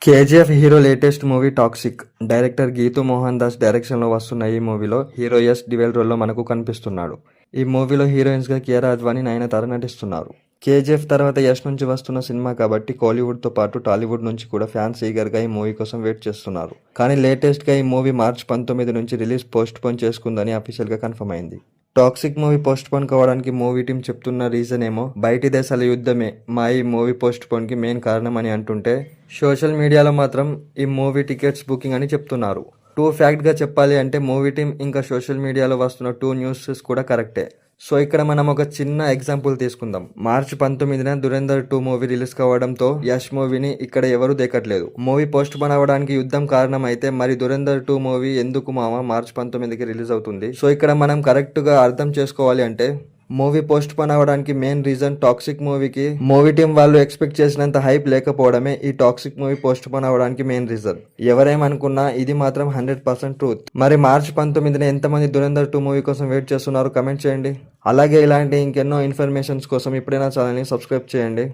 KGF hero latest movie toxic. Director Geethu Mohan Das డైరెక్షన్లో వస్తున్న ఈ మూవీలో హీరో యష్ డ్యువెల్ రోల్లో మనకు కనిపిస్తున్నాడు. ఈ మూవీలో హీరోయిన్స్గా కియారా అద్వానీ, నయనతార నటిస్తున్నారు. కేజీఎఫ్ తర్వాత యష్ నుంచి వస్తున్న సినిమా కాబట్టి కోలీవుడ్తో పాటు టాలీవుడ్ నుంచి కూడా ఫ్యాన్స్ ఈగర్గా ఈ మూవీ కోసం వెయిట్ చేస్తున్నారు. కానీ లేటెస్ట్గా ఈ మూవీ మార్చి 19 నుంచి రిలీజ్ పోస్ట్ పోన్ చేసుకుందని అఫీషియల్గా కన్ఫర్మ్ అయింది. టాక్సిక్ మూవీ పోస్ట్ పోన్ కావడానికి మూవీ టీం చెప్తున్న రీజన్ ఏమో బయటి దేశాల యుద్ధమే మా ఈ మూవీ పోస్ట్ పోన్ కి మెయిన్ కారణం అని అంటుంటే, సోషల్ మీడియాలో మాత్రం ఈ మూవీ టికెట్స్ బుకింగ్ అని చెప్తున్నారు. ఫ్యాక్ట్ గా చెప్పాలి అంటే మూవీ టీం ఇంకా సోషల్ మీడియాలో వస్తున్న న్యూసెస్ కూడా కరెక్టే. సో ఇక్కడ మనం ఒక చిన్న ఎగ్జాంపుల్ తీసుకుందాం. మార్చి 19న దురేందర్ 2 మూవీ రిలీజ్ కావడంతో యష్ మూవీని ఇక్కడ ఎవరు దేకట్లేదు. మూవీ పోస్ట్ పోన్ అవ్వడానికి యుద్ధం కారణం అయితే మరి దురేందర్ 2 మూవీ ఎందుకు మామ మార్చి 19కి రిలీజ్ అవుతుంది? సో ఇక్కడ మనం కరెక్ట్ గా అర్థం చేసుకోవాలి అంటే మూవీ పోస్ట్ పోన్ అవ్వడానికి మెయిన్ రీజన్ టాక్సిక్ మూవీకి మూవీ టీం వాళ్ళు ఎక్స్పెక్ట్ చేసినంత హైప్ లేకపోవడమే ఈ టాక్సిక్ మూవీ పోస్ట్ పోన్ అవ్వడానికి మెయిన్ రీజన్. ఎవరేమనుకున్నా ఇది మాత్రం 100% ట్రూత్. మరి మార్చి 19న ఎంతమంది దురేందర్ 2 మూవీ కోసం వెయిట్ చేస్తున్నారు? కమెంట్ చేయండి. అలాగే ఇలాంటి ఇంకెన్నో ఇన్ఫర్మేషన్స్ కోసం ఇప్పుడైనా ఛానల్ని సబ్స్క్రైబ్ చేయండి.